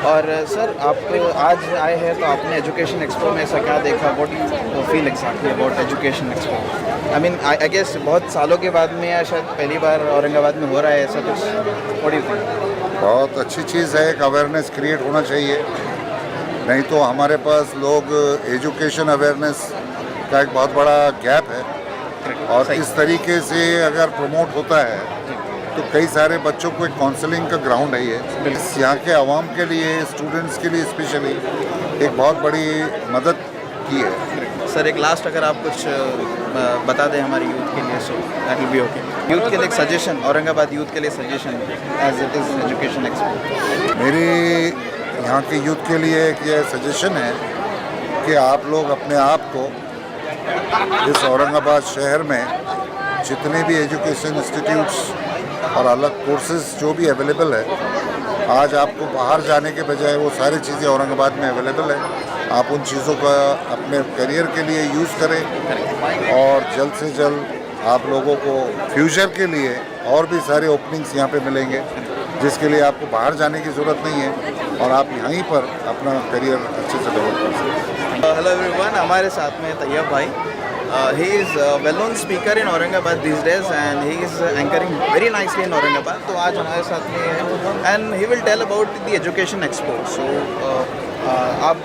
और सर आप आज आए हैं तो आपने एजुकेशन एक्सपो में ऐसा क्या देखा, what you feel exactly about education expo? I mean I guess बहुत सालों के बाद में या शायद पहली बार औरंगाबाद में हो रहा है ऐसा कुछ, व्हाट डू यू थिंक? बहुत अच्छी चीज़ है, एक अवेयरनेस क्रिएट होना चाहिए। नहीं तो हमारे पास लोग एजुकेशन अवेयरनेस का एक बहुत बड़ा गैप है, और इस तरीके से अगर प्रमोट होता है तो कई सारे बच्चों को एक काउंसलिंग का ग्राउंड है ये। यहाँ के आवाम के लिए, स्टूडेंट्स के लिए स्पेशली एक बहुत बड़ी मदद की है। सर एक लास्ट अगर आप कुछ बता दें हमारे यूथ के लिए, so that will be okay. Youth के लिए एक सजेशन, औरंगाबाद यूथ के लिए suggestion as it is education expo. मेरी यहाँ के यूथ के लिए एक ये सजेशन है कि आप लोग अपने आप को इस औरंगाबाद शहर में जितने भी एजुकेशन इंस्टीट्यूट्स और अलग कोर्सेज जो भी अवेलेबल है, आज आपको बाहर जाने के बजाय वो सारी चीज़ें औरंगाबाद में अवेलेबल है। आप उन चीज़ों का अपने करियर के लिए यूज़ करें, और जल्द से जल्द आप लोगों को फ्यूचर के लिए और भी सारे ओपनिंग्स यहाँ पे मिलेंगे, जिसके लिए आपको बाहर जाने की ज़रूरत नहीं है और आप यहीं पर अपना करियर अच्छे से डेवलप कर सकते हैं। हेलो एवरीवन, हमारे साथ में तैयब भाई। He is a well-known speaker in Aurangabad these days and he is anchoring very nicely in Aurangabad. तो आज हमारे साथ में है and he will tell about the education expo. So आप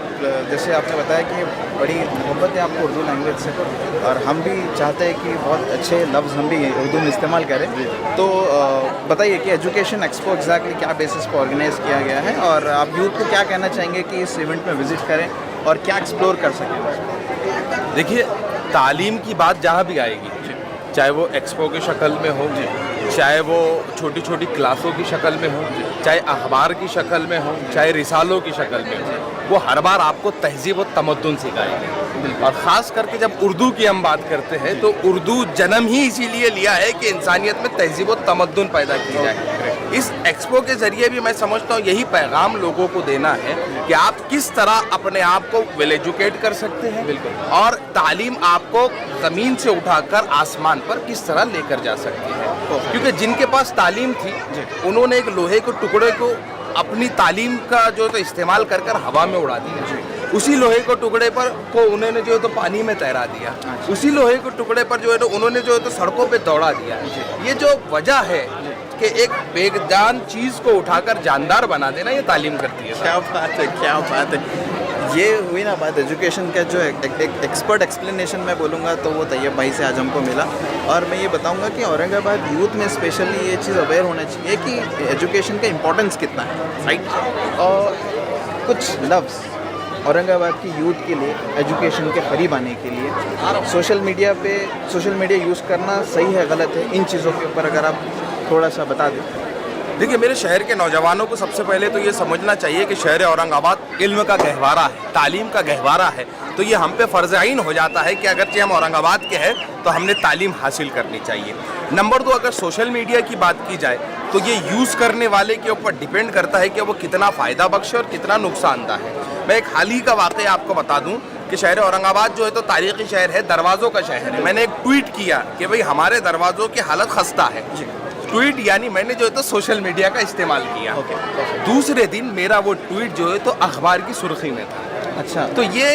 जैसे आपने बताया कि बड़ी मोहब्बत है आपको उर्दू लैंग्वेज से, और हम भी चाहते हैं कि बहुत अच्छे लफ्ज़ हम भी उर्दू में इस्तेमाल करें। तो बताइए कि एजुकेशन एक्सपो एग्जैक्टली क्या बेसिस पर ऑर्गेनाइज किया गया है, और आप यूथ को क्या कहना चाहेंगे कि इस इवेंट में विजिट करें और क्या एक्सप्लोर कर सकें? देखिए, तालीम की बात जहाँ भी आएगी, चाहे वो एक्सपो की शक्ल में हो, चाहे वो छोटी छोटी क्लासों की शक्ल में हो, चाहे अखबार की शक्ल में हो, चाहे रिसालों की शक्ल में हो, वो हर बार आपको तहजीब और तमद्दुन सिखाएंगे। और ख़ास करके जब उर्दू की हम बात करते हैं तो उर्दू जन्म ही इसीलिए लिया है कि इंसानियत में तहजीब और तमद्दुन पैदा की जाए। इस एक्सपो के ज़रिए भी मैं समझता हूँ यही पैगाम लोगों को देना है कि आप किस तरह अपने आप को वेल एजुकेट कर सकते हैं, बिल्कुल, और तालीम आपको ज़मीन से उठाकर आसमान पर किस तरह लेकर जा सकती है। क्योंकि जिनके पास तालीम थी उन्होंने एक लोहे के टुकड़े को अपनी तालीम का जो तो इस्तेमाल कर कर हवा में उड़ा दिया, उसी लोहे के टुकड़े पर को उन्होंने जो है तो पानी में तैरा दिया, उसी लोहे के टुकड़े पर जो है तो उन्होंने जो है तो सड़कों पे दौड़ा दिया। ये जो वजह है कि एक बेजान चीज़ को उठाकर जानदार बना देना, ये तालीम करती है। क्या बात है, क्या बात है। ये हुई ना बात एजुकेशन का, जो एक एक्सपर्ट एक्सप्लेनेशन मैं बोलूँगा तो वो तैयब भाई से आज हमको मिला। और मैं ये बताऊँगा कि औरंगाबाद यूथ में स्पेशली ये चीज़ अवेयर होना चाहिए कि एजुकेशन का इम्पोर्टेंस कितना है, राइट। और कुछ लफ्ज़ औरंगाबाद की यूथ के लिए एजुकेशन के करीब आने के लिए सोशल मीडिया यूज़ करना सही है, गलत है, इन चीज़ों के ऊपर अगर आप थोड़ा सा बता दें। देखिए, मेरे शहर के नौजवानों को सबसे पहले तो ये समझना चाहिए कि शहर औरंगाबाद इल्म का गहवारा है, तालीम का गहवारा है। तो ये हम पे फ़र्ज़ आइन हो जाता है कि अगरचे हम औरंगाबाद के हैं तो हमने तालीम हासिल करनी चाहिए। नंबर 2, अगर सोशल मीडिया की बात की जाए तो ये यूज़ करने वाले के ऊपर डिपेंड करता है कि वो कितना फ़ायदा बख्श और कितना नुकसानदा है। मैं एक हाल ही का वाक़या आपको बता दूँ कि शहर औरंगाबाद जो है तो तारीख़ी शहर है, दरवाज़ों का शहर है। मैंने एक ट्वीट किया कि भाई हमारे दरवाज़ों की हालत खस्ता है। ट्वीट यानी मैंने जो है तो सोशल मीडिया का इस्तेमाल किया। दूसरे दिन मेरा वो ट्वीट जो है तो अखबार की सुर्खी में था। अच्छा, तो ये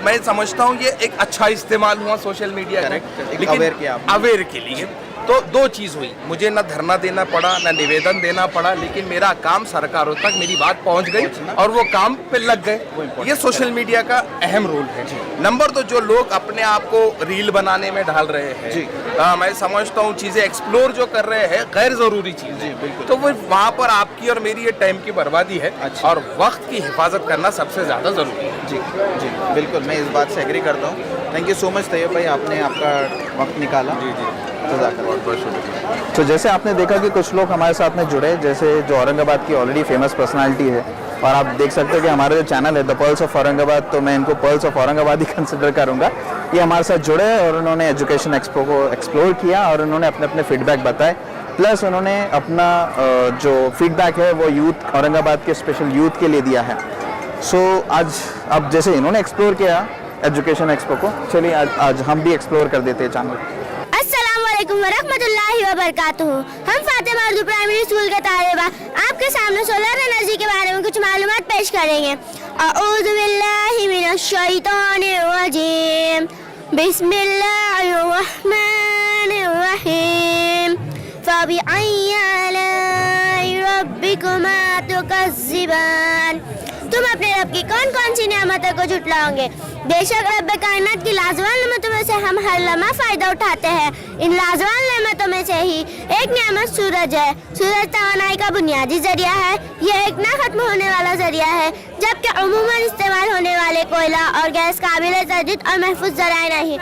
मैं समझता हूँ ये एक अच्छा इस्तेमाल हुआ सोशल मीडिया का, लेकिन अवेयर के लिए। तो दो चीज़ हुई, मुझे ना धरना देना पड़ा ना निवेदन देना पड़ा, लेकिन मेरा काम सरकारों तक मेरी बात पहुंच गई और वो काम पे लग गए। ये सोशल मीडिया का अहम रोल है। नंबर 2, जो लोग अपने आप को रील बनाने में डाल रहे हैं, मैं समझता हूँ चीज़ें एक्सप्लोर जो कर रहे हैं गैर ज़रूरी चीज़ें, तो वो वहाँ पर आपकी और मेरी ये टाइम की बर्बादी है। और वक्त की हिफाजत करना सबसे ज़्यादा ज़रूरी है। जी जी, बिल्कुल, मैं इस बात से एग्री करता हूँ। Thank you so much Tayyab भाई, आपने आपका वक्त निकाला। जी जी, बहुत शुक्रिया। तो जैसे आपने देखा कि कुछ लोग हमारे साथ में जुड़े, जैसे जो औरंगाबाद की ऑलरेडी फेमस पर्सनालिटी है, और आप देख सकते हैं कि हमारा जो चैनल है द पर्ल्स ऑफ औरंगाबाद, तो मैं इनको pearls of Aurangabad he consider करूँगा। ये हमारे साथ जुड़े और उन्होंने एजुकेशन एक्सपो को एक्सप्लोर किया और उन्होंने अपने अपने फीडबैक बताए, प्लस उन्होंने अपना जो फीडबैक है वो यूथ, औरंगाबाद के स्पेशल यूथ के लिए दिया है। सो आज अब जैसे इन्होंने एक्सप्लोर किया एजुकेशन एक्सपो को, चलिए आज हम भी एक्सप्लोर कर देते हैं चैनल। अस्सलाम वालेकुम अस्सलामुअलैकुम वरहमतुल्लाहि वबरकातुहू। हम फातिमा उर्दू प्राइमरी स्कूल के तालिबा आपके सामने सोलर एनर्जी के बारे में कुछ मालूमात पेश करेंगे। अऊज़ु बिल्लाहि मिनश शैतानिर रजीम। बिस्मिल्लाहिर्रहमानिर रहीम। फबिअय्यि आलाइ रब्बिकुमा तुकज़्ज़िबान। तुम अपने रब की कौन कौन सी नेमतों को झुटलाओगे? बेशक रब कायनात की लाजवाब नेमतों में से हम हर लम्हा फ़ायदा उठाते हैं। इन लाजवाब नेमतों में से ही एक नेमत सूरज है। सूरज तवानाई का बुनियादी जरिया है। यह एक ना खत्म होने वाला जरिया है, जबकि अमूमन इस्तेमाल होने वाले कोयला और गैस काबिल तजदीद और महफूज जराए नहीं।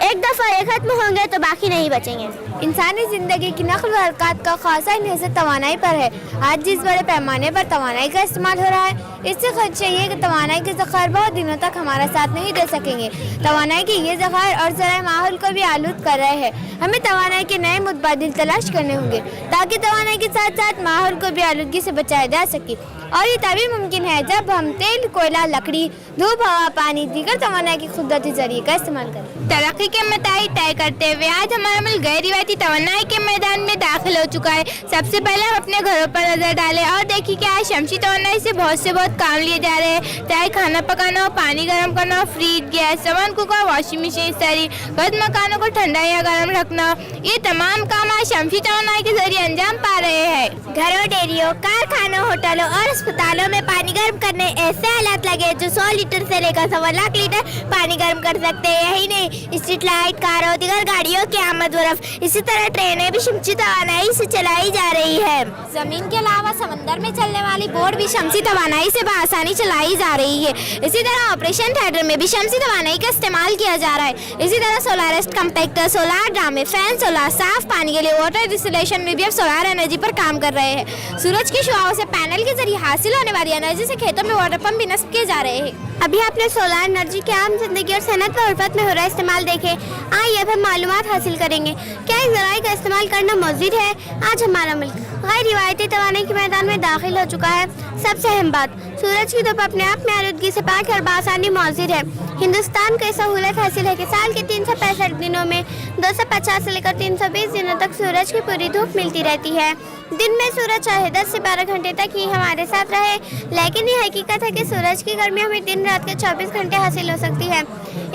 एक दफ़ा ये खत्म होंगे तो बाकी नहीं बचेंगे। इंसानी ज़िंदगी की नक़ल व हरकत का ख़ासा इन्हिसार तवानाई पर है। आज जिस बड़े पैमाने पर तवानाई का इस्तेमाल हो रहा है, इससे खदशा ये कि तवानाई के ज़ख़ायर बहुत दिनों तक हमारा साथ नहीं दे सकेंगे। तवानाई के ये ज़ख़ायर और ज़राए माहौल को भी आलूद कर रहे हैं। हमें तवानाई के नए मुतबादिल तलाश करने होंगे ताकि तवानाई के साथ साथ माहौल को भी आलूदगी से बचाया जा सके। और ये तभी मुमकिन है जब हम तेल, कोयला, लकड़ी, धूप, हवा, पानी, दीगर तवानाई के खुदरती जरिए का इस्तेमाल करें। तरक्की के मताई तय करते हुए आज हमारा मुल्क गैर रिवायती तवानाई के मैदान में दाखिल हो चुका है। सबसे पहले हम अपने घरों पर नजर डालें और देखिए कि आज शमसी तवानाई से बहुत काम लिए जा रहे हैं। चाहे खाना पकाना हो, पानी गर्म करना हो, fridge, gas, oven, cooker, washing machine इत्यादि, बद मकानों को ठंडा या गर्म रखना, ये तमाम काम आज शमसी तवानाई के जरिए अंजाम पा रहे हैं। घरों, डेयरियों, कारखानों, होटलों और अस्पतालों में पानी गर्म करने ऐसे हालात लगे जो 100 लीटर से लेकर 1.25 लाख लीटर पानी गर्म कर सकते हैं। यही नहीं, स्ट्रीट लाइट, कारों, दीगर गाड़ियों की आमद व रफ्त, इसी तरह ट्रेनें भी शमसी तवानाई से चलाई जा रही है। ज़मीन के अलावा समंदर में चलने वाली बोट भी शमसी तवानाई से बआसानी चलाई जा रही है। इसी तरह ऑपरेशन थिएटर में भी शमसी तवानाई का इस्तेमाल किया जा रहा है। इसी तरह सोलारिस्ट कंपैक्टर, सोलार ड्रामे, फैन, सोलार साफ पानी के लिए वाटर डिस्टिलेशन में भी अब सोलार एनर्जी पर काम कर रहे हैं। सूरज की शुआओं से पैनल के जरिए हासिल होने वाली एनर्जी से खेतों में वाटर पंप भी नस्ब किए जा रहे हैं। अभी आपने सोलार एनर्जी के आम जिंदगी और सनत व उर्फत में हो रहा इस्तेमाल देखे। आइए अब हम मालूमात हासिल करेंगे क्या इस ज़राए का इस्तेमाल करना मौजूद है। आज हमारा मुल्क गैर रिवायती तवानाई के मैदान में दाखिल हो चुका है। सबसे अहम बात, सूरज की धूप अपने आप में आलूदगी से पाक और बासानी मौजूद है। हिंदुस्तान को सहूलत हासिल है कि साल के 365 दिनों में 250 से लेकर 320 दिनों तक सूरज की पूरी धूप मिलती रहती है। दिन में सूरज चाहे 10 से 12 घंटे तक ही हमारे साथ रहे, लेकिन ये हकीकत है कि सूरज की गर्मी हमें दिन रात के 24 घंटे हासिल हो सकती है।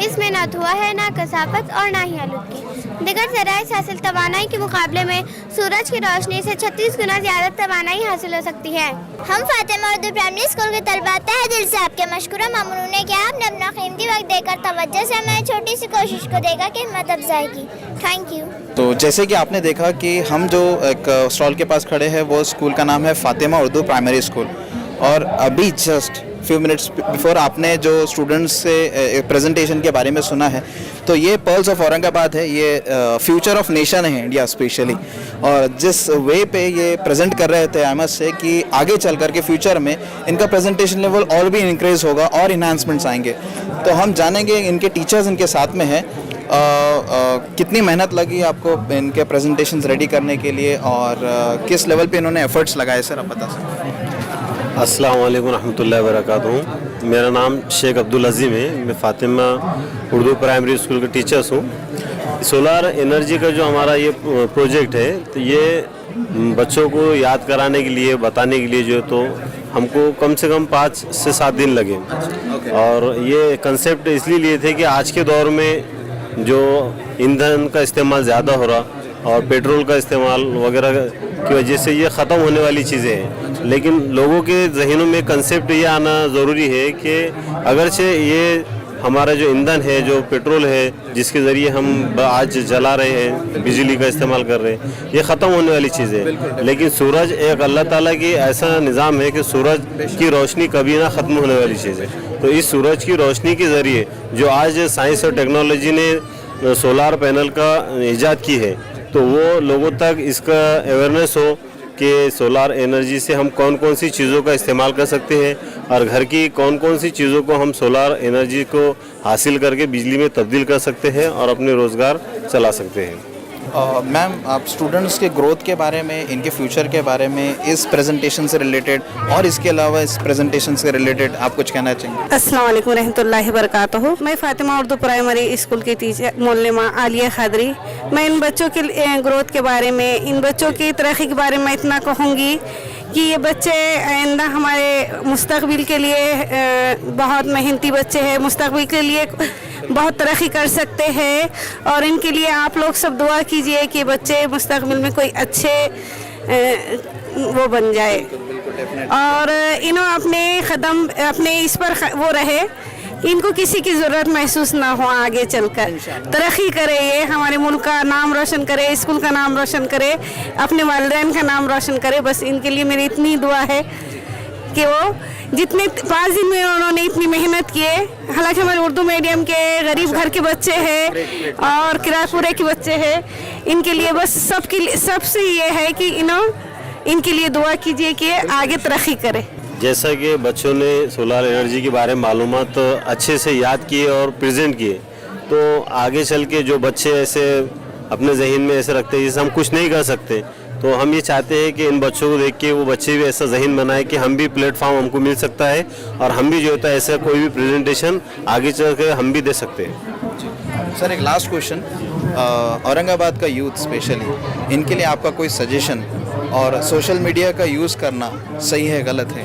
इसमें ना धुआं है, ना कसाफत और ना ही आलूदगी। दिगर ज़राए से हासिल तवानाई के मुकाबले में सूरज की रोशनी से 36 गुना ज़्यादा तवानाई हासिल हो सकती है। हम फातिमा उर्दू प्राइमरी स्कूल के तलबा तहे दिल से आपके मशकूर ममनून है कि आपने अपना कीमती वक्त देकर तवज्जो से हमारी छोटी सी कोशिश को देखा कि हिम्मत अफजाई की। Thank you. तो जैसे कि आपने देखा कि हम जो एक स्टॉल के पास खड़े हैं वो स्कूल का नाम है फातिमा उर्दू प्राइमरी स्कूल। और अभी जस्ट फ्यू मिनट्स बिफोर आपने जो स्टूडेंट्स से प्रेजेंटेशन के बारे में सुना है, तो ये पर्ल्स ऑफ औरंगाबाद है, ये फ्यूचर ऑफ नेशन है इंडिया स्पेशली। और जिस वे पे ये प्रेजेंट कर रहे थे, आई मस्ट से कि आगे चल कर के फ्यूचर में इनका प्रेजेंटेशन लेवल और भी इंक्रीज होगा और इन्हांसमेंट्स आएंगे। तो हम जानेंगे इनके टीचर्स इनके साथ में हैं, कितनी मेहनत लगी आपको इनके प्रेजेंटेशंस रेडी करने के लिए और किस लेवल पे इन्होंने एफर्ट्स लगाए, सर आप बता सकते हैं? अस्सलाम वालेकुम रहमतुल्लाहि व बरकातुहू। मेरा नाम शेख अब्दुल अज़ीम है। मैं फातिमा उर्दू प्राइमरी स्कूल के टीचर्स हूँ। सोलार एनर्जी का जो हमारा ये प्रोजेक्ट है, तो ये बच्चों को याद कराने के लिए, बताने के लिए जो तो हमको कम से कम 5 से 7 दिन लगे। और ये कंसेप्ट इसलिए लिए थे कि आज के दौर में जो ईंधन का इस्तेमाल ज़्यादा हो रहा और पेट्रोल का इस्तेमाल वगैरह की वजह से ये ख़त्म होने वाली चीज़ें हैं। लेकिन लोगों के जहनों में कंसेप्ट ये आना ज़रूरी है कि अगरचे ये हमारा जो ईंधन है, जो पेट्रोल है, जिसके ज़रिए हम आज जला रहे हैं, बिजली का इस्तेमाल कर रहे हैं, ये ख़त्म होने वाली चीज़ है। लेकिन सूरज एक अल्लाह ताला की ऐसा निज़ाम है कि सूरज की रोशनी कभी ना ख़त्म होने वाली चीज़ है। तो इस सूरज की रोशनी के ज़रिए जो आज साइंस और टेक्नोलॉजी ने सोलार पैनल का ईजाद की है, तो वो लोगों तक इसका अवेयरनेस हो कि सोलार एनर्जी से हम कौन कौन सी चीज़ों का इस्तेमाल कर सकते हैं और घर की कौन कौन सी चीज़ों को हम सोलार एनर्जी को हासिल करके बिजली में तब्दील कर सकते हैं और अपने रोज़गार चला सकते हैं। मैम, आप स्टूडेंट्स के ग्रोथ के बारे में, इनके फ्यूचर के बारे में, इस प्रेजेंटेशन से रिलेटेड और इसके अलावा इस प्रेजेंटेशन से रिलेटेड आप कुछ कहना चाहेंगे? अस्सलाम वालेकुम रहमतुल्लाहि वबरकातुहू। मैं फातिमा उर्दू प्राइमरी स्कूल की टीचर मोल्लिमा आलिया खदरी। मैं इन बच्चों के ग्रोथ के बारे में, इन बच्चों की तरक्की के बारे में इतना कहूँगी कि ये बच्चे आइंदा हमारे मुस्तकबिल के लिए बहुत मेहनती बच्चे हैं, मुस्तकबिल के लिए बहुत तरक्की कर सकते हैं और इनके लिए आप लोग सब दुआ कीजिए कि बच्चे मुस्तकबिल में कोई अच्छे वो बन जाए और इन्हों अपने कदम अपने इस पर वो रहे, इनको किसी की ज़रूरत महसूस ना हो, आगे चलकर तरक्की करे, ये हमारे मुल्क का नाम रोशन करे, स्कूल का नाम रोशन करे, अपने वालिदैन का नाम रोशन करे। बस इनके लिए मेरी इतनी दुआ है कि वो जितने 5 दिन में उन्होंने इतनी मेहनत किए, हालांकि हमारे उर्दू मीडियम के गरीब घर के बच्चे हैं और किराएपुरे के बच्चे हैं, इनके लिए बस सबसे ये है कि इनके लिए दुआ कीजिए कि आगे तरक्की करे। जैसा कि बच्चों ने सोलर एनर्जी के बारे में मालूमात अच्छे से याद किए और प्रेजेंट किए, तो आगे चल के जो बच्चे ऐसे अपने जहन में ऐसे रखते हैं जैसे हम कुछ नहीं कर सकते, तो हम ये चाहते हैं कि इन बच्चों को देख के वो बच्चे भी ऐसा जहन बनाए कि हम भी प्लेटफॉर्म हमको मिल सकता है और हम भी जो होता है ऐसा कोई भी प्रेजेंटेशन आगे चल के हम भी दे सकते हैं। सर, एक लास्ट क्वेश्चन, औरंगाबाद का यूथ स्पेशली, इनके लिए आपका कोई सजेशन और सोशल मीडिया का यूज़ करना सही है गलत है?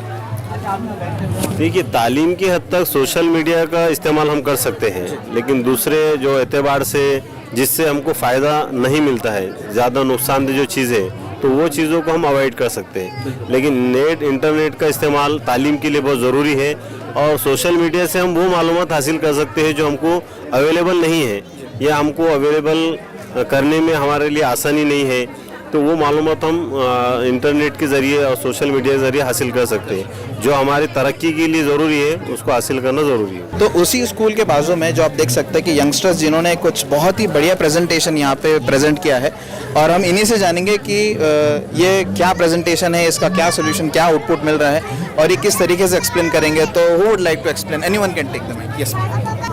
देखिए, तालीम की हद तक सोशल मीडिया का इस्तेमाल हम कर सकते हैं, लेकिन दूसरे जो एतबार से जिससे हमको फ़ायदा नहीं मिलता है, ज़्यादा नुकसानदेह जो चीज़ें, तो वो चीज़ों को हम अवॉइड कर सकते हैं। लेकिन इंटरनेट का इस्तेमाल तालीम के लिए बहुत ज़रूरी है और सोशल मीडिया से हम वो मालूमात हासिल कर सकते हैं जो हमको अवेलेबल नहीं है या हमको अवेलेबल करने में हमारे लिए आसानी नहीं है, तो वो मालूमात हम इंटरनेट के ज़रिए और सोशल मीडिया के ज़रिए हासिल कर सकते हैं। जो हमारी तरक्की के लिए ज़रूरी है उसको हासिल करना ज़रूरी है। तो उसी स्कूल के बाजू में जो आप देख सकते हैं कि यंगस्टर्स जिन्होंने कुछ बहुत ही बढ़िया प्रेजेंटेशन यहाँ पे प्रेजेंट किया है और हम इन्हीं से जानेंगे कि ये क्या प्रेजेंटेशन है, इसका क्या सोल्यूशन, क्या आउटपुट मिल रहा है और ये किस तरीके से एक्सप्लेन करेंगे। तो who would like to explain? Anyone can take the mic. Yes.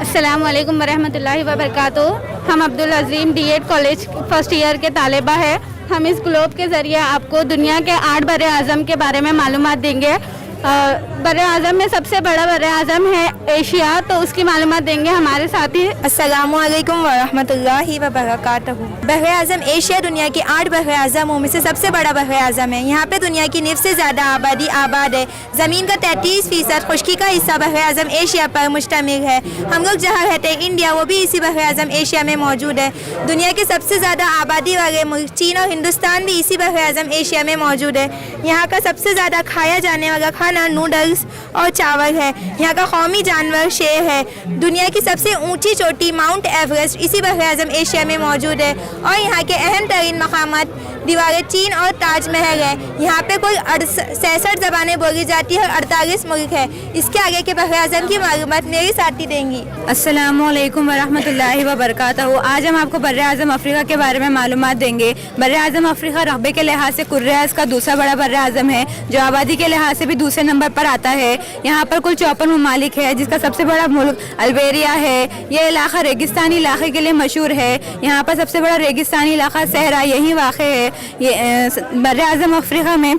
अस्सलाम वालेकुम वरहमतुल्लाहि वबरकातुहू। हम Abdul Azeem D.Ed college first year के तालिबा है। हम इस ग्लोब के ज़रिए आपको दुनिया के 8 बरे आज़म के बारे में मालूमात देंगे। बरे आज़म में सबसे बड़ा बरे आज़म है एशिया, तो उसकी मालूमात देंगे हमारे साथी। अस्सलामुअलैकुम वरहमतुल्लाहि वबरकातुहू। बहरे आज़म एशिया दुनिया के 8 बहरे आज़मों में से सबसे बड़ा बहरे आज़म है। यहाँ पे दुनिया की निफ़ से ज़्यादा आबादी आबाद है। ज़मीन का 33% खुश्की का हिस्सा बहरे आज़म एशिया पर मुश्तमिल है। हम लोग जहाँ रहते हैं इंडिया, वो भी इसी बहरे आज़म एशिया में मौजूद है। दुनिया के सबसे ज़्यादा आबादी वाले मुल्क चीन और हिंदुस्तान भी इसी बहरे आज़म एशिया में मौजूद है। यहाँ का सबसे ज़्यादा खाया जाने वाला खाना नूडल्स और चावल है। यहाँ का कौमी जानवर शेर है। दुनिया की सबसे ऊंची चोटी माउंट एवरेस्ट इसी बहरे आज़म एशिया में मौजूद है और यहाँ के अहम तरीन मकामात दीवार चीन और ताजमहल है। यहाँ पे कुल 66 ज़बानें बोली जाती है और 48 मुल्क है। इसके आगे के बहरे आज़म की मालूमात मेरी साथी देंगी। अस्सलामुअलैकुम वरहमतुल्लाहि वबरकातुहू। आज हम आपको बर्रे आज़म अफ्रीका के बारे में मालूमात देंगे। बर्रे आज़म अफ्रीका रकबे के लिहाज से कुर्रास का दूसरा बड़ा बर्रे आज़म है, जो आबादी के लिहाज से भी दूसरे नंबर पर आता है। यहाँ पर कुल 54 ममालिक है, जिसका सबसे बड़ा मुल्क अल्बेरिया है। ये इलाका रेगिस्तानी इलाके के लिए मशहूर है। यहाँ पर सबसे बड़ा रेगिस्तानी इलाका सहरा यहीं वाक़ है। ये बर्रे आज़म अफ्रीका में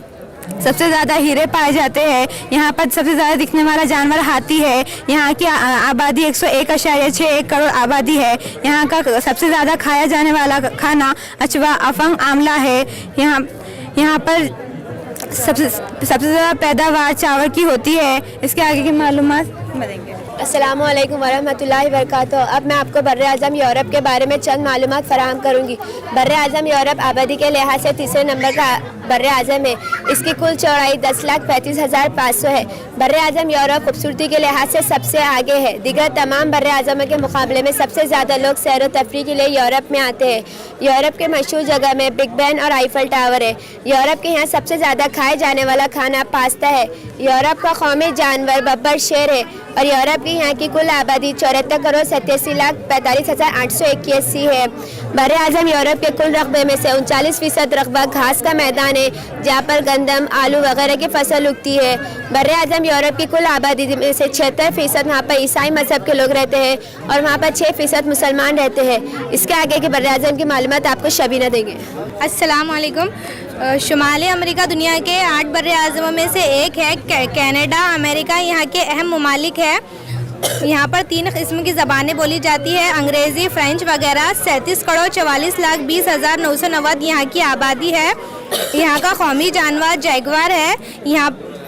सबसे ज़्यादा हीरे पाए जाते हैं। यहाँ पर सबसे ज़्यादा दिखने वाला जानवर हाथी है। यहाँ की आबादी 101.61 करोड़ आबादी है। यहाँ का सबसे ज़्यादा खाया जाने वाला खाना अचवा अफंग आमला है। यहाँ पर सबसे ज़्यादा पैदावार चावल की होती है। इसके आगे की मालूमात देंगे। अस्सलामुअलैकुम वरहमतुल्लाहि वबरकातुहू। अब मैं आपको बर्रे आज़म यूरोप के बारे में चंद मालूमात फराहम करूँगी। बर्रे आज़म यूरोप आबादी के लिहाज से तीसरे नंबर का बर्रे आज़म है। इसकी कुल चौड़ाई 10,35,500 है। बर्रे आज़म यूरोप खूबसूरती के लिहाज से सबसे आगे है। दीगर तमाम बर्रे आज़मों के मुकाबले में सबसे ज़्यादा लोग सैर व तफरीह के लिए यूरोप में आते हैं। यूरोप के मशहूर जगह में बिग बैन और आईफल टावर है। यूरोप के यहाँ सबसे ज़्यादा खाए जाने वाला खाना पास्ता है। यूरोप का कौमी जानवर बब्बर शेर है और यूरोप कि यहाँ की कुल आबादी 74,87,45,881 है। बर आज़म यूरोप के कुल रकबे में से 39% रकबा घास का मैदान है, जहाँ पर गंदम, आलू वगैरह की फसल उगती है। बर आज़म यूरोप की कुल आबादी में से 76% वहाँ पर ईसाई मजहब के लोग रहते हैं और वहाँ पर 6% मुसलमान रहते हैं। इसके आगे के बर आज़म की मालूमात आपको शबीना देंगे। अस्सलाम वालेकुम। शुमाली अमेरिका दुनिया के 8 बर्रे आज़मों में से एक है। कनाडा, अमेरिका यहाँ के अहम ममालिक है। यहाँ पर 3 किस्म की ज़बानें बोली जाती है, अंग्रेज़ी, फ्रेंच वगैरह। 37,44,20,990 यहाँ की आबादी है। यहाँ का कौमी जानवर जैगवार है।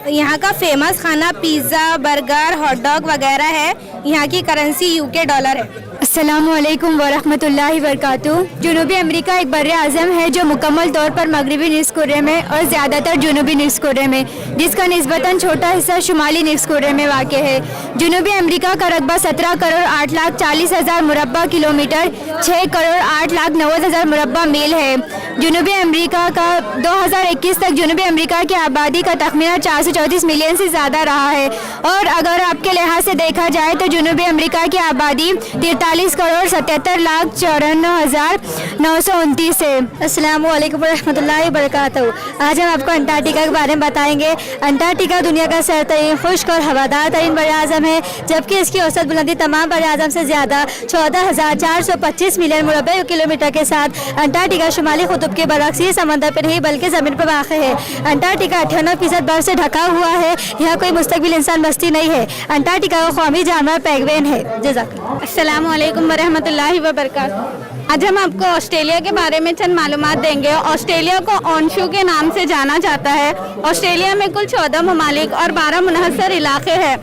यहाँ का फेमस खाना पिज़्ज़ा, बर्गर, हॉट डॉग वगैरह है। यहाँ की करेंसी यूके डॉलर है। अस्सलामुअलैकुम वरहमतुल्लाहि वबरकातुहू। जनूबी अमेरिका एक बर्रे आज़म है जो मुकम्मल तौर पर मगरबी निस्फ़ कुर्रे में और ज़्यादातर जनूबी निस्फ़ कुर्रे में, जिसका निस्बतन छोटा हिस्सा शुमाली निस्फ़ कुर्रे में वाक़ है। जनूबी अमेरिका का रकबा 17,08,40,000 मुरब्बा किलोमीटर, 6,08,90,000 मुरब्बा मील है। जनूबी अमेरिका का 2021 तक जनूबी अमेरिका की आबादी का तखमीना 434 मिलियन से ज़्यादा रहा है, और अगर आपके लिहाज से देखा जाए तो जनूबी अमेरिका की आबादी 43,77,54,929 है। अस्सलाम वालेकुम रहमतुल्लाहि वबरकातुहू। आज हम आपको अंटार्कटिका के बारे में बताएंगे। अंटार्कटिका दुनिया का सरतरीन, खुश्क और हवादार तरीन बर्रे आज़म है, जबकि इसकी औसत बुलंदी तमाम बर्रे आज़म से ज़्यादा 14,425 मिलियन मुरब्बा किलोमीटर के साथ अंटार्कटिका शुमाली कुतुब के बरक्स ये समंदर पर नहीं बल्कि ज़मीन पर वाक़ है। अंटार्कटिका 98% बर्फ से ढका हुआ है। यहाँ कोई मुस्तक़बिल इंसान बस्ती नहीं है। अंटार्कटिका का कौमी जानवर पेंगुइन है। जज़ाकल्लाह। अस्सलाम वालेकुम वरहमतुल्लाहि वबरकातुहू। आज हम आपको ऑस्ट्रेलिया के बारे में चंद मालूमात देंगे। ऑस्ट्रेलिया को ऑनशू के नाम से जाना जाता है। ऑस्ट्रेलिया में कुल 14 ममालिक और 12 मुनहसर इलाके हैं।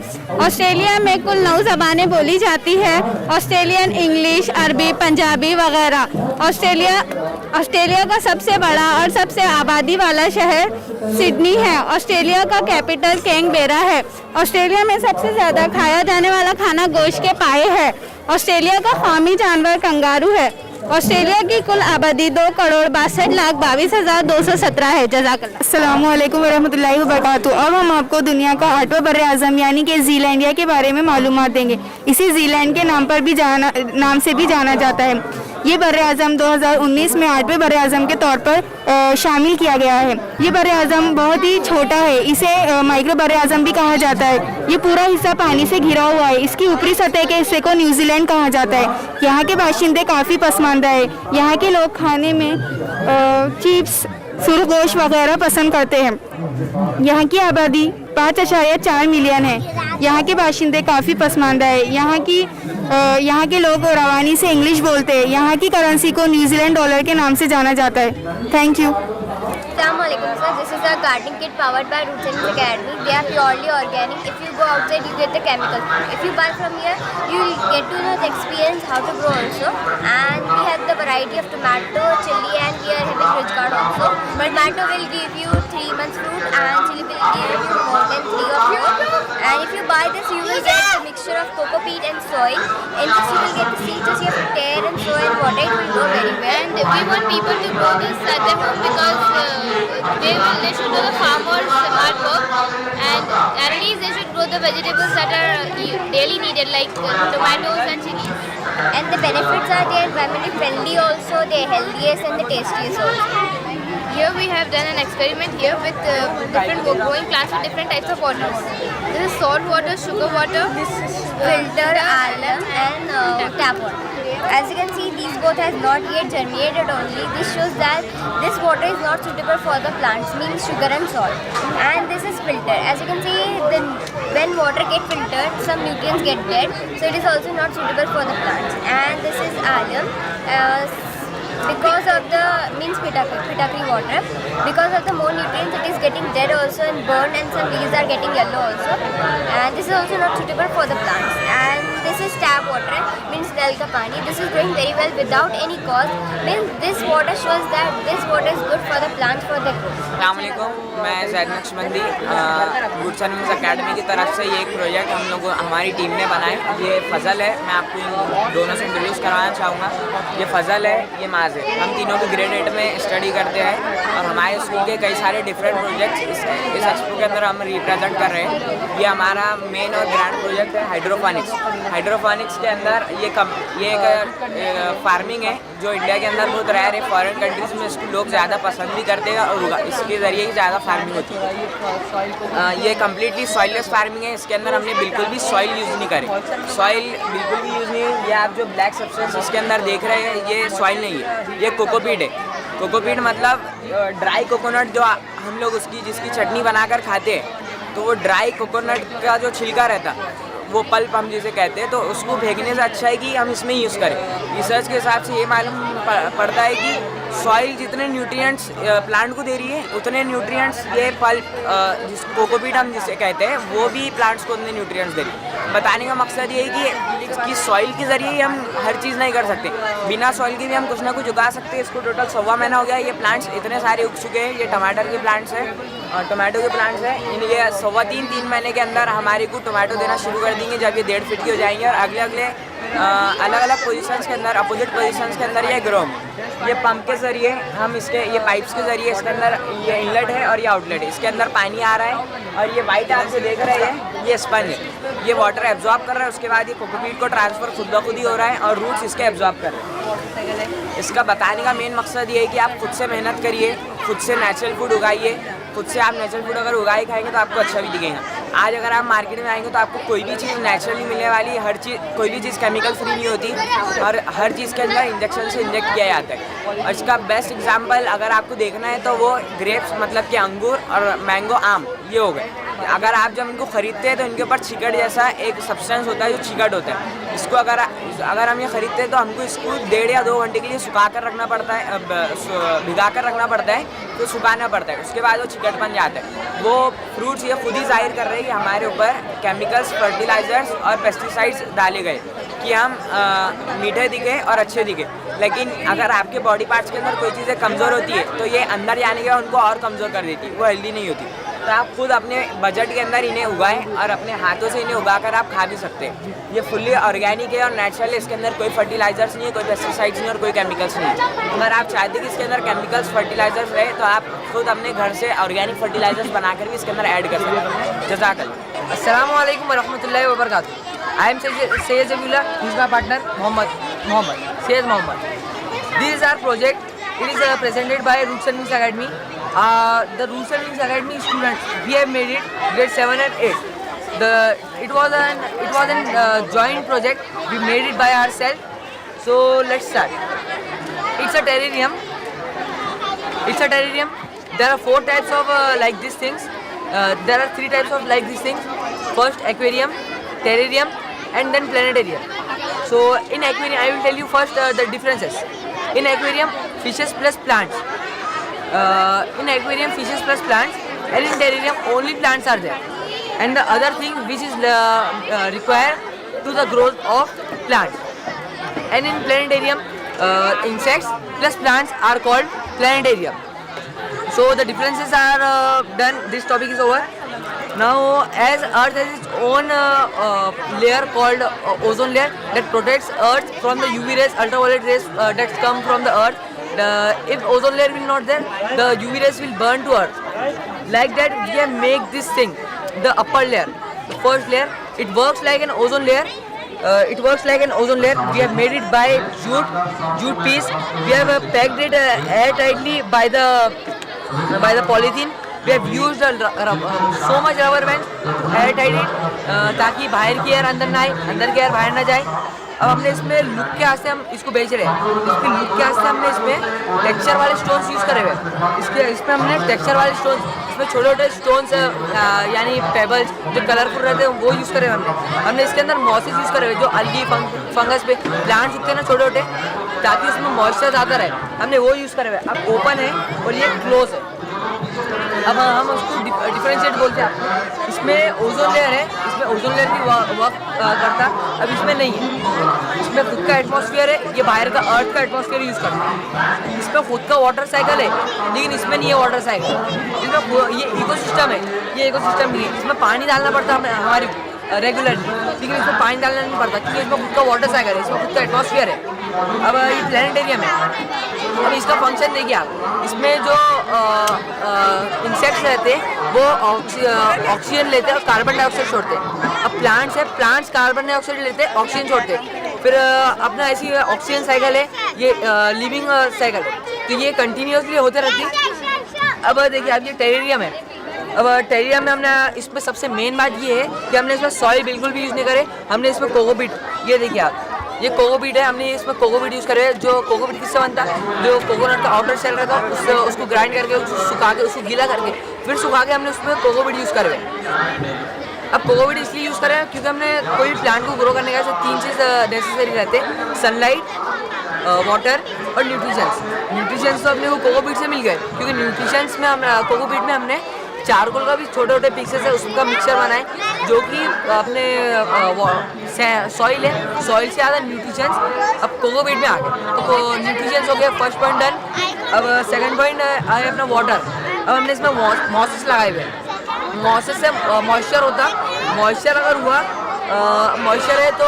ऑस्ट्रेलिया में कुल 9 ज़बानें बोली जाती है, ऑस्ट्रेलियन, इंग्लिश, अरबी, पंजाबी वगैरह। ऑस्ट्रेलिया का सबसे बड़ा और सबसे आबादी वाला शहर सिडनी है। ऑस्ट्रेलिया का कैपिटल कैनबेरा है। ऑस्ट्रेलिया में सबसे ज़्यादा खाया जाने वाला खाना गोश्त के पाए है। ऑस्ट्रेलिया का कौमी जानवर कंगारू है। ऑस्ट्रेलिया की कुल आबादी 2,62,22,217 है। जज़ाकल्लाह। अस्सलाम वालेकुम वरहमतुल्लाहि वबरकातुहू। अब हम आपको दुनिया का 8वां बर्रे आज़म यानी कि ज़ीलैंडिया के बारे में मालूमात देंगे। इसे ज़ीलैंड के नाम से भी जाना जाता है। ये बर्रे आज़म 2019 में 8वें बर्रे आज़म के तौर पर शामिल किया गया है। ये बर्रे आज़म बहुत ही छोटा है, इसे माइक्रो बर्रे आज़म भी कहा जाता है। ये पूरा हिस्सा पानी से घिरा हुआ है। इसकी ऊपरी सतह के हिस्से को न्यूजीलैंड कहा जाता है। यहाँ के बाशिंदे काफ़ी पसमानदा है। यहाँ के लोग खाने में चिप्स, सुरगोश वगैरह पसंद करते हैं। यहाँ की आबादी 5.4 मिलियन है। यहाँ के बाशिंदे काफ़ी पसमानदा है। यहाँ के लोग रवानी से इंग्लिश बोलते हैं। यहाँ की करेंसी को न्यूजीलैंड डॉलर के नाम से जाना जाता है। Thank you. Assalamualaikum sir, this is a gardening kit powered by Roots and Academy. They are purely organic. If you go outside, you get the chemical food. If you buy from here, you will get to know the experience how to grow also. And we have the variety of tomato, chili, and we are having ridge gourd also. But tomato will give you 3 months fruit, and chili will give you more than 3 or 4. And if you buy this, you will get a mixture of coco peat and soil. In this, you will get the seeds. Just you have to tear and sow and water. It will grow very well. And we want people to grow this at their home because they should do the farmers' hard work, and at least they should grow the vegetables that are daily needed, like tomatoes and chilies. And the benefits are they are environmentally friendly also, they are healthiest and the tastiest also. Here we have done an experiment here with different growing plants with different types of waters. This is salt water, sugar water, this is Filter, alum and tap water. As you can see, these both has not yet germinated only. This shows that this water is not suitable for the plants, means sugar and salt. And this is filter. As you can see, when water get filtered, some nutrients get dead. So it is also not suitable for the plants. And this is alum. Because of the pitakri water, because of the more nutrients it is getting dead also and burned, and some leaves are getting yellow also, and this is also not suitable for the plants. And this this is tap water means नल का पानी. This is going very well without any cost. Means this water shows that this water is good for the plants for the growth. अस्सलामुअलैकुम, मैं Zaid Naqshbandi roots and wings academy की तरफ से ये एक प्रोजेक्ट हम लोग हमारी टीम ने बनाया. ये फजल है, मैं आपको इन दोनों से इंट्रोड्यूस करवाना चाहूँगा. ये फजल है, ये माज है. हम तीनों भी ग्रेड 8 में स्टडी करते हैं और हमारे स्कूल के कई सारे डिफरेंट प्रोजेक्ट्स इस एक्सपो के अंदर हम रिप्रेजेंट कर रहे हैं. ये हमारा मेन और ग्रैंड प्रोजेक्ट है हाइड्रोफोनिक्स. हाइड्रोफोनिक्स के अंदर ये एक फार्मिंग है जो इंडिया के अंदर बहुत रेयर है. फॉरेन कंट्रीज़ में इसको लोग ज़्यादा पसंद भी करते हैं और इसके ज़रिए ही ज़्यादा फार्मिंग होती है. ये कम्प्लीटली सॉइललेस फार्मिंग है. इसके अंदर हमने बिल्कुल भी सॉइल यूज़ नहीं करे. सॉइल बिल्कुल भी यूज़ नहीं है. ये आप जो ब्लैक सब्सटेंस इसके अंदर देख रहे हैं ये सॉइल नहीं है, ये कोकोपीट है. कोकोपीट मतलब ड्राई कोकोनट जो हम लोग जिसकी चटनी बनाकर खाते हैं, तो वो ड्राई कोकोनट का जो छिलका रहता वो पल्प हम जिसे कहते हैं, तो उसको फेंकने से अच्छा है कि हम इसमें यूज़ करें. रिसर्च के हिसाब से ये मालूम पड़ता है कि सॉइल जितने न्यूट्रिएंट्स प्लांट को दे रही है उतने न्यूट्रिएंट्स ये पल्प जिस कोकोपीट हम जिसे कहते हैं वो भी प्लांट्स को उतने न्यूट्रिएंट्स दे रही है. बताने का मकसद ये है कि सॉइल के ज़रिए ही हम हर चीज़ नहीं कर सकते. बिना सॉइल के भी हम कुछ ना कुछ उगा सकते हैं. इसको टोटल 1.25 महीना हो गया. ये प्लांट्स इतने सारे उग चुके हैं. ये टमाटर के प्लांट्स हैं और टमाटो के प्लांट्स हैं. ये 3 महीने के अंदर हमारे को टमाटो देना शुरू कर देंगे जब ये 1.5 फीट के हो जाएंगे. और अगले अलग अलग पोजीशंस के अंदर, अपोजिट पोजीशंस के अंदर ये ग्रो. ये पंप के ज़रिए हम ये पाइप्स के ज़रिए इसके अंदर ये इनलेट है और ये आउटलेट है. इसके अंदर पानी आ रहा है और ये वाइट आप जो देख रहे हैं ये स्पंज है. ये वाटर एब्जॉर्ब कर रहा है. उसके बाद ये कोकोपीट को ट्रांसफ़र खुद ब खुद ही हो रहा है और रूट्स इसके एब्जॉर्ब कर रहे हैं. इसका बताने का मेन मकसद ये है कि आप खुद से मेहनत करिए, खुद से नेचुरल फूड उगाइए. खुद से आप नेचुरल फूड अगर उगाए खाएंगे तो आपको अच्छा भी दिखेगा. आज अगर आप मार्केट में आएंगे तो आपको कोई भी चीज़ नेचुरली मिलने वाली है. हर चीज़, कोई भी चीज़ केमिकल फ्री नहीं होती और हर चीज़ के अंदर इंजेक्शन से इंजेक्ट किया जाता है. और इसका बेस्ट एग्जांपल अगर आपको देखना है तो वो ग्रेप्स मतलब कि अंगूर और मैंगो आम ये हो गए. अगर आप जब इनको ख़रीदते हैं तो इनके ऊपर चिकट जैसा एक सब्सटेंस होता है जो चिकट होता है. इसको अगर हम ये ख़रीदते हैं तो हमको इसको 1.5 या 2 घंटे के लिए सुखा कर रखना पड़ता है, भिगा कर रखना पड़ता है, तो सुखाना पड़ता है. उसके बाद वो चिकट बन जाता है. वो फ्रूट्स ये खुद ही जाहिर कर रहे हैं कि हमारे ऊपर केमिकल्स, फर्टिलाइज़र्स और पेस्टिसाइड्स डाले गए कि हम मीठे दिखे और अच्छे दिखे. लेकिन अगर आपके बॉडी पार्ट्स के अंदर कोई चीज़ें कमज़ोर होती है तो ये अंदर जाने के बाद उनको और कमज़ोर कर देती है. वो हेल्दी नहीं होती. तो आप खुद अपने बजट के अंदर इन्हें उगाएं और अपने हाथों से इन्हें उगाकर आप खा भी सकते हैं. ये फुल्ली ऑर्गेनिक है और नेचुरल है. इसके अंदर कोई फर्टिलाइज़र्स नहीं है, कोई पेस्टिसाइड्स नहीं और कोई केमिकल्स नहीं है. अगर आप चाहते हैं कि इसके अंदर केमिकल्स, फर्टिलाइज़र्स रहे तो आप खुद अपने घर से ऑर्गेनिक फर्टिलाइज़र्स बनाकर भी इसके अंदर ऐड कर सकते हैं. जज़ाकल्लाह. अस्सलाम वालेकुम वरहमतुल्लाहि वबरकातुहू. I am Sayyid Zabullah. He is my partner Sayyid Mohammed. This is our project. It is presented by Roots and Wings Academy. The Roots and Wings Academy students, we have made it grade 7 and 8. It was an joint project. We made it by ourselves. So let's start. It's a terrarium. There are 4 types of like these things. There are 3 types of like these things. First aquarium, terrarium, and then planetarium. So in aquarium, I will tell you first the differences. In aquarium, fishes plus plants. And in terrarium, only plants are there. And the other thing which is required to the growth of plants. And in planetarium, insects plus plants are called planetarium. So the differences are done. This topic is over. Now, as Earth has its own layer called ozone layer that protects Earth from the UV rays, ultraviolet rays that come from the Earth. If ozone layer will not there, the UV rays will burn to Earth. Like that, we can make this thing, the upper layer, the first layer. It works like an ozone layer. We have made it by jute piece. We have packed it airtightly by the polythene. We have used so much rubber bands airtight it ताकि बाहर की air अंदर ना आए, अंदर की air बाहर ना जाए. अब हमने इसमें लुक के वास्ते हम इसको बेच रहे हैं. इसके लुक के वास्ते हमने इसमें टेक्सचर वाले स्टोन्स यूज़ करे हुए हैं. इसमें हमने टेक्सचर वाले स्टोन्स, इसमें छोटे छोटे स्टोन्स यानी पेबल्स जो कलरफुल रहते हैं वो यूज़ करे हुए हमने इसके अंदर मॉसेस यूज़ करे हुए जो अलगी फंगस पे प्लांट्स उगते हैं ना छोटे छोटे, ताकि उसमें मॉइस्चर ज़्यादा रहे, हमने वो यूज़ करे हुए. अब ओपन है और ये क्लोज है. अब हम उसको डिफरेंशिएट बोलते हैं. इसमें ओजोन लेयर है, इसमें ओजोन लेयर की वर्क करता, अब इसमें नहीं है। इसमें खुद का एटमॉस्फेयर है, ये बाहर का अर्थ का एटमॉस्फेयर यूज़ करता है। इसमें खुद का वाटर साइकिल है, लेकिन इसमें नहीं है वाटर साइकिल। इसमें ये इकोसिस्टम है, ये इकोसिस्टम नहीं है। इसमें पानी डालना पड़ता है हमारी रेगुलरली, लेकिन इसमें पानी डालना नहीं पड़ता क्योंकि इसमें खुद का वाटर साइकिल है, इसमें खुद का एटमॉस्फेयर है। अब ये प्लानिटेरियम है। अब इसका फंक्शन देखिए आप, इसमें जो इंसेक्ट्स रहते हैं वो ऑक्सीजन लेते हैं और कार्बन डाइऑक्साइड छोड़ते हैं। अब प्लांट्स है, प्लांट्स कार्बन डाइऑक्साइड लेते हैं, ऑक्सीजन छोड़ते हैं। फिर अपना ऐसी ऑक्सीजन साइकिल है, ये लिविंग साइकिल है, तो ये कंटिन्यूसली होते रहती है। अब देखिए अब ये टेरेरियम है। अब टेरेरियम में हमने इसमें सबसे मेन बात ये है कि हमने इसमें सॉइल बिल्कुल भी यूज़ नहीं करे। हमने इसमें कोकोपीट, ये देखिए आप, ये कोकोपीट है, हमने इसमें कोकोपीट यूज़ करे। जो कोकोपीट किससे बनता है, जो कोकोनट का आउटर सेल रहता है उसको ग्राइंड करके, उसको सुखा के, उसको गीला करके फिर सुखा के हमने उसमें कोकोपीट यूज़ करे। अब कोकोपीट इसलिए यूज़ करें क्योंकि हमने कोई प्लांट को ग्रो करने का 3 चीज़ नेसेसरी रहते हैं, सनलाइट, वाटर और न्यूट्रिशंस। न्यूट्रिशंस तो अपने को कोकोपीट से मिल गए क्योंकि न्यूट्रिशंस में हम कोकोपीट में हमने चारकोल का भी छोटे छोटे पीसेस है उसका मिक्सचर बनाए, जो कि अपने सॉइल है, सॉइल से ज़्यादा न्यूट्रिशंस अब कोकोपीट में आ गए। तो न्यूट्रिशंस हो गया फर्स्ट पॉइंट डन। अब सेकंड पॉइंट आए अपना वाटर। अब हमने इसमें मॉसेस लगाए हुए हैं। मॉसेस से मॉइस्चर होता, मॉइस्चर अगर हुआ, मॉइस्चर है तो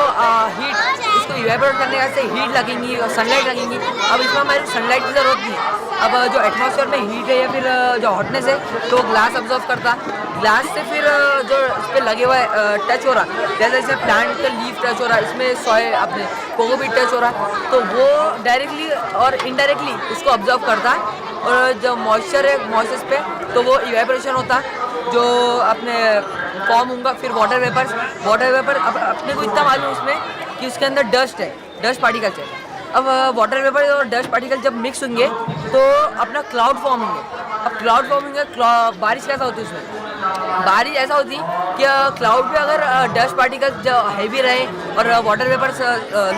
हीट, इसको इवेपोरेट करने का से हीट लगेंगी और सनलाइट लगेंगी। अब इसमें हमारी सनलाइट की ज़रूरत नहीं है। अब जो एटमॉस्फेयर में हीट है या फिर जो हॉटनेस है तो ग्लास ऑब्जर्व करता, ग्लास से फिर जो इस पर लगे हुआ है टच हो रहा, जैसे जैसे प्लांट का लीफ टच हो रहा, इसमें सॉइल अपने कोकोपीट टच हो रहा, तो वो डायरेक्टली और इनडायरेक्टली उसको ऑब्जर्व करता और जो मॉइस्चर है मॉइस्चर पे तो वो इवेपोरेशन होता, जो अपने फॉर्म होगा फिर वाटर वेपर। अब अपने को इतना मालूम उसमें कि उसके अंदर डस्ट है, डस्ट पार्टिकल्स है। अब वाटर वेपर और डस्ट पार्टिकल जब मिक्स होंगे तो अपना क्लाउड फॉर्म होंगे। अब क्लाउड फॉर्म होंगे, बारिश कैसा होती है उसमें, बारिश ऐसा होती कि क्लाउड पे अगर डस्ट पार्टिकल जो हैवी रहे और वाटर वेपर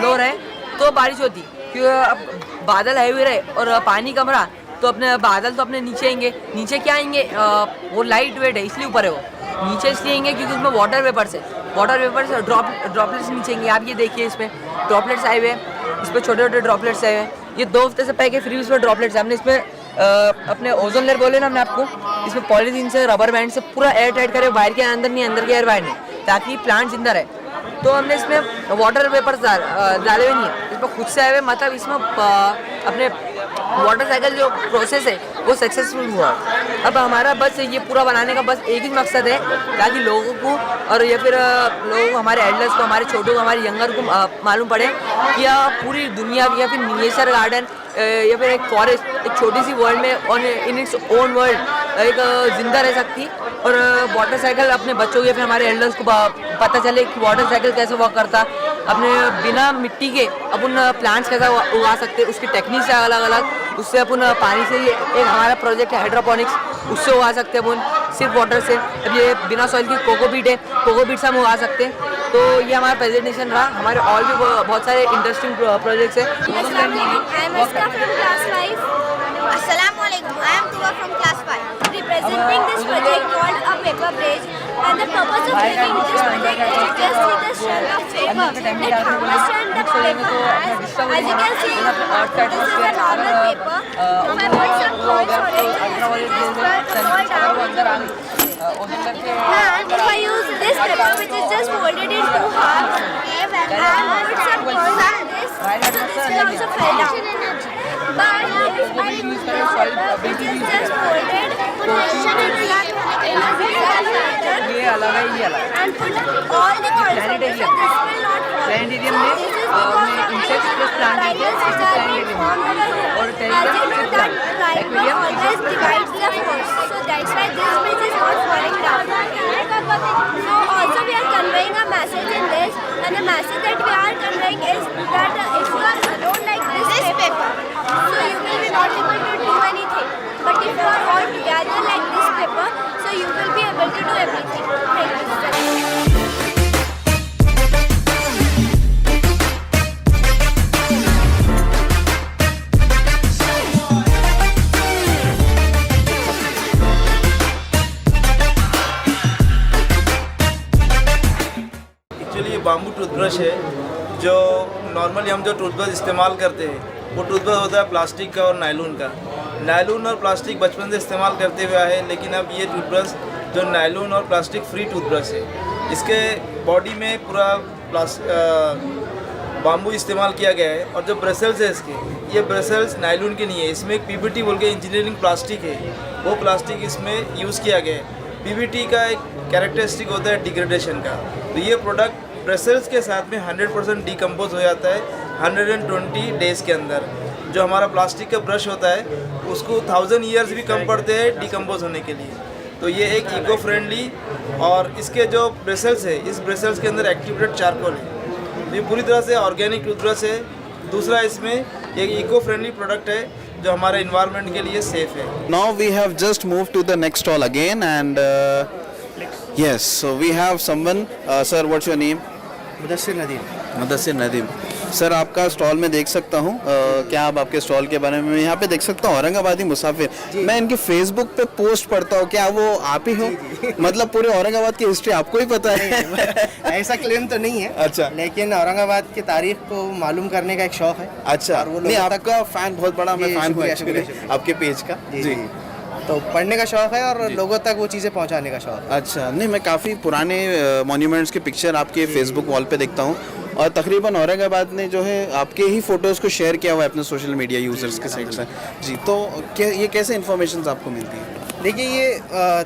लो रहे तो बारिश होती, क्योंकि अब बादल हैवी रहे और पानी कम रहा तो अपने बादल तो अपने नीचे आएंगे। नीचे क्या आएंगे, वो लाइट वेट है इसलिए ऊपर है, वो नीचे इसलिए आएंगे क्योंकि उसमें वाटर वेपर्स है, वाटर वेपर्स ड्रॉपलेट्स नीचे आएंगे। आप ये देखिए इसमें ड्रॉपलेट्स आए हुए हैं, इस पर छोटे छोटे ड्रॉपलेट्स आए हुए हैं। ये 2 हफ्ते से पहले फ्री इसमें ड्रॉपलेट्स है। हमने इसमें अपने ओजोन लेयर बोले ना हमने आपको, इसमें पॉलीथीन से रबर बैंड से पूरा एयर टाइट करे, बाहर के अंदर नहीं अंदर के एयर बाहर नहीं, ताकि प्लांट जिंदा रहे। तो हमने इसमें वाटर वेपर्स डाले हुए नहीं है, इसमें खुद से आए हुए, मतलब इसमें अपने वाटर साइकिल जो प्रोसेस है वो सक्सेसफुल हुआ। अब हमारा बस ये पूरा बनाने का बस एक ही मकसद है ताकि लोगों को और या फिर लोगों को, हमारे एल्डर्स को, हमारे छोटों को, हमारे यंगर को मालूम पड़े कि पूरी दुनिया या फिर नेचर गार्डन या फिर एक फॉरेस्ट एक छोटी सी वर्ल्ड में इन इट्स ओन वर्ल्ड एक जिंदा रह सकती। और वाटर साइकिल अपने बच्चों या फिर हमारे एल्डर्स को पता चले कि वाटर साइकिल कैसे वर्क करता, अपने बिना मिट्टी के अपन प्लांट्स कैसा उगा सकते, उसकी टेक्निक्स है अलग अलग, उससे अपन पानी से एक हमारा प्रोजेक्ट है हाइड्रोपोनिक्स, उससे उगा सकते हैं अपन सिर्फ वाटर से। अब ये बिना सॉइल की कोकोपीट है, कोकोपीट से हम उगा सकते हैं। तो ये हमारा प्रेजेंटेशन रहा, हमारे और भी बहुत सारे इंटरेस्टिंग प्रोजेक्ट्स हैं। Assalamualaikum. I am Tuwa from class 5. Representing this project called a paper bridge, and the purpose of making this project is to just see the strength of paper, like how much strength the paper has. As you can see, this is a normal paper. If I put some points on it, this will just fall down into the and if I use this paper, which is just folded in 2 halves, and put some points on this, so this will also fall down. But if I use this paper, which is just folded, position it in a zigzag pattern, and put all the points on this, so this will not fall. Planetarium में insects plus plant As you know that triangle always divides the force, so that's why this bridge is not falling down. So also we are conveying a message in this, and the message that we are conveying is that if you are alone like this paper, so you will be not able to do anything. But if you are all together like this paper, so you will be able to do everything. Thank you. Actually ये bamboo toothbrush है जो normally हम जो toothbrush इस्तेमाल करते हैं वो toothbrush होता है प्लास्टिक का और नायलॉन का। नायलॉन और प्लास्टिक बचपन से इस्तेमाल करते हुए आए, लेकिन अब ये टूथब्रश जो नायलॉन और प्लास्टिक फ्री टूथब्रश है, इसके बॉडी में पूरा बाम्बू इस्तेमाल किया गया है। और जो ब्रसेल्स है इसके, ये ब्रसेल्स नायलॉन के नहीं है, इसमें एक पीबीटी बोल के इंजीनियरिंग प्लास्टिक है, वो प्लास्टिक इसमें यूज़ किया गया है। पीबीटी का एक कैरेक्टरिस्टिक होता है डिग्रेडेशन का, तो ये प्रोडक्ट ब्रसेल्स के साथ में 100% डिकम्पोज हो जाता है 120 डेज़ के अंदर। जो हमारा प्लास्टिक का ब्रश होता है उसको 1000 ईयर्स भी कम पड़ते हैं डिकम्पोज होने के लिए। तो ये एक इको फ्रेंडली, और इसके जो ब्रसेल्स है, इस ब्रसेल्स के अंदर एक्टिवेटेड चारकोल है, तो ये पूरी तरह से ऑर्गेनिक टूथब्रश है। दूसरा इसमें एक इको फ्रेंडली प्रोडक्ट है जो हमारे इन्वायरमेंट के लिए सेफ है। Now we have just moved to the next stall again, and yes, so we have someone. Sir, what's your name? Mudassir Nadeem. Mudassir Nadeem. Sir, आपका स्टॉल में देख सकता हूँ, क्या आप आपके स्टॉल के बारे में मैं यहाँ पे देख सकता हूँ, औरंगाबादी मुसाफिर। मैं इनकी फेसबुक पे पोस्ट पढ़ता हूँ, क्या वो आप ही हो? मतलब पूरे औरंगाबाद की हिस्ट्री आपको ही पता है? ऐसा क्लेम तो नहीं है। अच्छा। लेकिन औरंगाबाद की तारीख को मालूम करने का एक शौक है। अच्छा, और वो नहीं, लोगों आपका फैन बहुत बड़ा, मैं जी, फैन हूँ शुक्रिया, एक्चुअली शुक्रिया। आपके पेज का। जी। तो पढ़ने का शौक है और लोगों तक वो चीज़ें पहुंचाने का शौक है। अच्छा, नहीं, मैं काफ़ी पुराने मॉन्यूमेंट्स के पिक्चर आपके फेसबुक वॉल पे देखता हूँ, और तकरीबन औरंगाबाद ने जो है आपके ही फोटोज़ को शेयर किया हुआ है अपने सोशल मीडिया यूज़र्स के साइड से। जी, तो ये कैसे इन्फॉर्मेशन आपको मिलती है? देखिए, ये